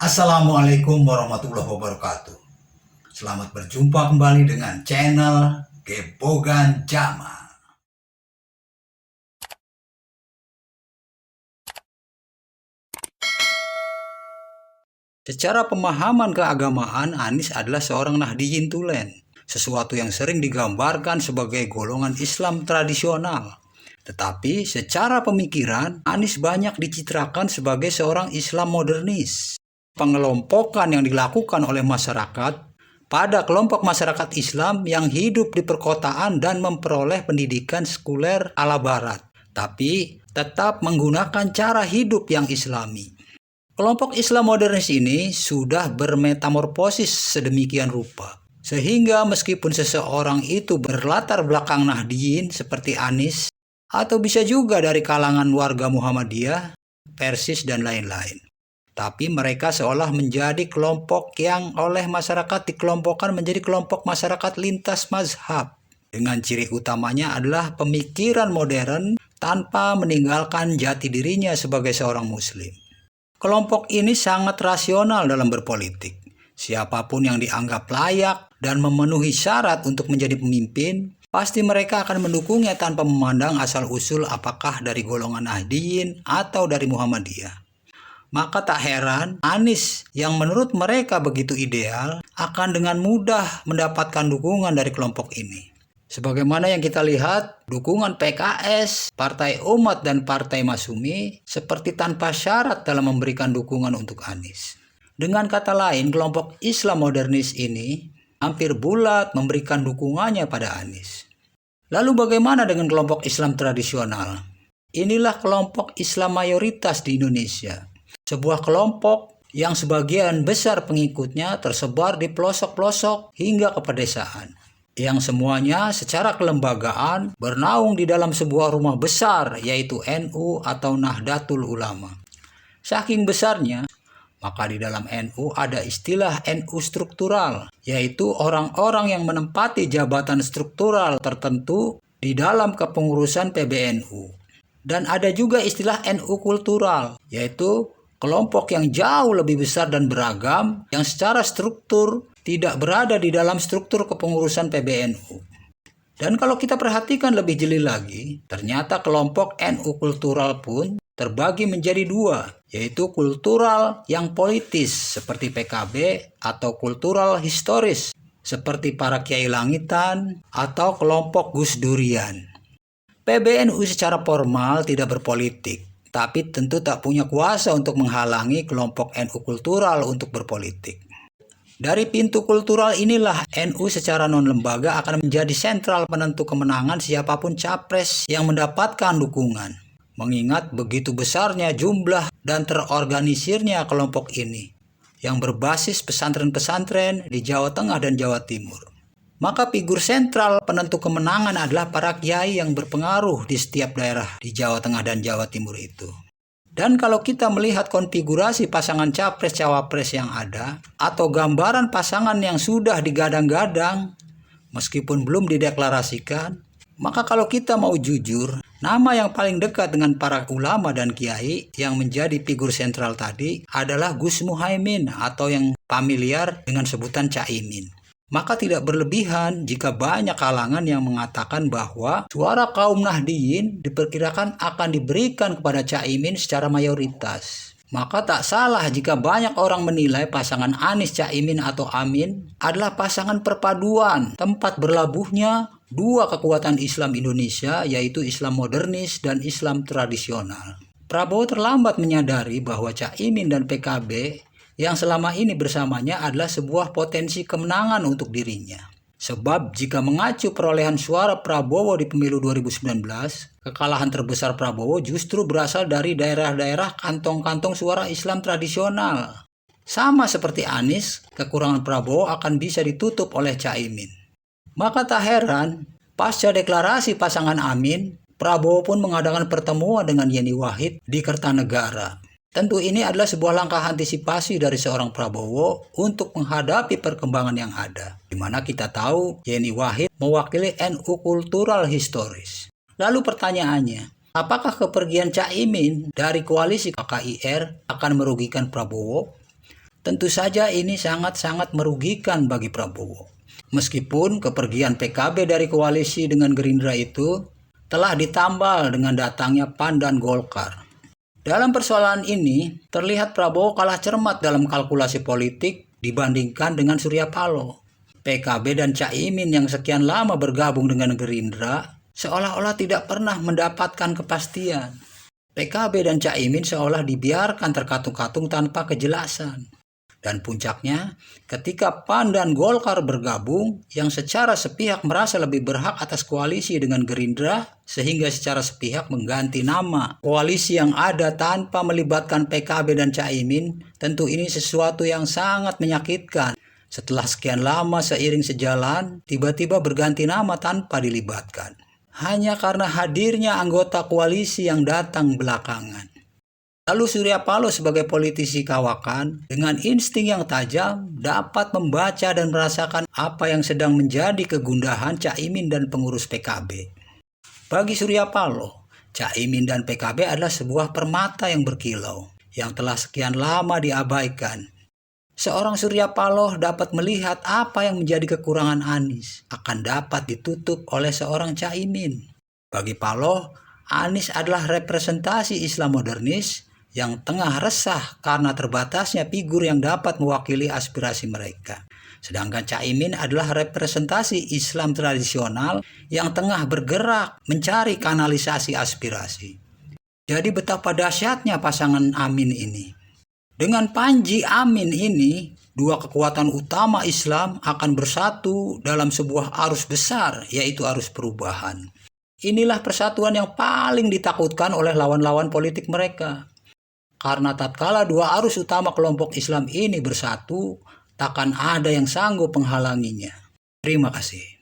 Assalamualaikum warahmatullahi wabarakatuh. Selamat berjumpa kembali dengan channel Gebogan Jama. Secara pemahaman keagamaan, Anies adalah seorang Nahdliyin Tulen, sesuatu yang sering digambarkan sebagai golongan Islam tradisional. Tetapi secara pemikiran, Anies banyak dicitrakan sebagai seorang Islam modernis. Pengelompokan yang dilakukan oleh masyarakat pada kelompok masyarakat Islam yang hidup di perkotaan dan memperoleh pendidikan sekuler ala barat, tapi tetap menggunakan cara hidup yang islami. Kelompok Islam modernis ini sudah bermetamorfosis sedemikian rupa, sehingga meskipun seseorang itu berlatar belakang Nahdliyin seperti Anies, atau bisa juga dari kalangan warga Muhammadiyah, Persis, dan lain-lain, tapi mereka seolah menjadi kelompok yang oleh masyarakat dikelompokkan menjadi kelompok masyarakat lintas mazhab, dengan ciri utamanya adalah pemikiran modern tanpa meninggalkan jati dirinya sebagai seorang muslim. Kelompok ini sangat rasional dalam berpolitik. Siapapun yang dianggap layak dan memenuhi syarat untuk menjadi pemimpin, pasti mereka akan mendukungnya tanpa memandang asal-usul apakah dari golongan Nahdliyin atau dari Muhammadiyah. Maka tak heran Anies yang menurut mereka begitu ideal akan dengan mudah mendapatkan dukungan dari kelompok ini. Sebagaimana yang kita lihat, dukungan PKS, Partai Umat, dan Partai Masyumi seperti tanpa syarat dalam memberikan dukungan untuk Anies. Dengan kata lain, kelompok Islam modernis ini hampir bulat memberikan dukungannya pada Anies. Lalu bagaimana dengan kelompok Islam tradisional? Inilah kelompok Islam mayoritas di Indonesia. Sebuah kelompok yang sebagian besar pengikutnya tersebar di pelosok-pelosok hingga ke pedesaan, yang semuanya secara kelembagaan bernaung di dalam sebuah rumah besar, yaitu NU atau Nahdlatul Ulama. Saking besarnya, maka di dalam NU ada istilah NU struktural, yaitu orang-orang yang menempati jabatan struktural tertentu di dalam kepengurusan PBNU. Dan ada juga istilah NU kultural, yaitu kelompok yang jauh lebih besar dan beragam yang secara struktur tidak berada di dalam struktur kepengurusan PBNU. Dan kalau kita perhatikan lebih jeli lagi, ternyata kelompok NU kultural pun terbagi menjadi dua, yaitu kultural yang politis seperti PKB atau kultural historis seperti para Kiai Langitan atau kelompok Gus Durian. PBNU secara formal tidak berpolitik, tapi tentu tak punya kuasa untuk menghalangi kelompok NU kultural untuk berpolitik. Dari pintu kultural inilah NU secara non-lembaga akan menjadi sentral penentu kemenangan siapapun capres yang mendapatkan dukungan. Mengingat begitu besarnya jumlah dan terorganisirnya kelompok ini, yang berbasis pesantren-pesantren di Jawa Tengah dan Jawa Timur. Maka figur sentral penentu kemenangan adalah para kiai yang berpengaruh di setiap daerah di Jawa Tengah dan Jawa Timur itu. Dan kalau kita melihat konfigurasi pasangan capres-cawapres yang ada, atau gambaran pasangan yang sudah digadang-gadang, meskipun belum dideklarasikan, maka kalau kita mau jujur, nama yang paling dekat dengan para ulama dan kiai yang menjadi figur sentral tadi adalah Gus Muhaimin atau yang familiar dengan sebutan Caimin. Maka tidak berlebihan jika banyak kalangan yang mengatakan bahwa suara kaum Nahdliyin diperkirakan akan diberikan kepada Caimin secara mayoritas. Maka tak salah jika banyak orang menilai pasangan Anies Caimin atau Amin adalah pasangan perpaduan tempat berlabuhnya dua kekuatan Islam Indonesia, yaitu Islam modernis dan Islam tradisional. Prabowo terlambat menyadari bahwa Caimin dan PKB yang selama ini bersamanya adalah sebuah potensi kemenangan untuk dirinya. Sebab jika mengacu perolehan suara Prabowo di pemilu 2019, kekalahan terbesar Prabowo justru berasal dari daerah-daerah kantong-kantong suara Islam tradisional. Sama seperti Anies, kekurangan Prabowo akan bisa ditutup oleh Caimin. Maka tak heran, pasca deklarasi pasangan Amin, Prabowo pun mengadakan pertemuan dengan Yeni Wahid di Kertanegara. Tentu ini adalah sebuah langkah antisipasi dari seorang Prabowo untuk menghadapi perkembangan yang ada, di mana kita tahu Yeni Wahid mewakili NU kultural historis. Lalu pertanyaannya, apakah kepergian Caimin dari koalisi KKIR akan merugikan Prabowo? Tentu saja ini sangat-sangat merugikan bagi Prabowo. Meskipun kepergian PKB dari koalisi dengan Gerindra itu telah ditambal dengan datangnya PAN dan Golkar. Dalam persoalan ini, terlihat Prabowo kalah cermat dalam kalkulasi politik dibandingkan dengan Surya Paloh. PKB dan Caimin yang sekian lama bergabung dengan Gerindra seolah-olah tidak pernah mendapatkan kepastian. PKB dan Caimin seolah dibiarkan terkatung-katung tanpa kejelasan. Dan puncaknya, ketika PAN dan Golkar bergabung, yang secara sepihak merasa lebih berhak atas koalisi dengan Gerindra, sehingga secara sepihak mengganti nama. Koalisi yang ada tanpa melibatkan PKB dan Caimin, tentu ini sesuatu yang sangat menyakitkan. Setelah sekian lama seiring sejalan, tiba-tiba berganti nama tanpa dilibatkan. Hanya karena hadirnya anggota koalisi yang datang belakangan. Lalu Surya Paloh sebagai politisi kawakan dengan insting yang tajam dapat membaca dan merasakan apa yang sedang menjadi kegundahan Caimin dan pengurus PKB. Bagi Surya Paloh, Caimin dan PKB adalah sebuah permata yang berkilau yang telah sekian lama diabaikan. Seorang Surya Paloh dapat melihat apa yang menjadi kekurangan Anies akan dapat ditutup oleh seorang Caimin. Bagi Paloh, Anies adalah representasi Islam modernis yang tengah resah karena terbatasnya figur yang dapat mewakili aspirasi mereka. Sedangkan Caimin adalah representasi Islam tradisional yang tengah bergerak mencari kanalisasi aspirasi. Jadi betapa dahsyatnya pasangan Amin ini. Dengan Panji Amin ini, dua kekuatan utama Islam akan bersatu dalam sebuah arus besar, yaitu arus perubahan. Inilah persatuan yang paling ditakutkan oleh lawan-lawan politik mereka. Karena tatkala dua arus utama kelompok Islam ini bersatu, takkan ada yang sanggup menghalanginya. Terima kasih.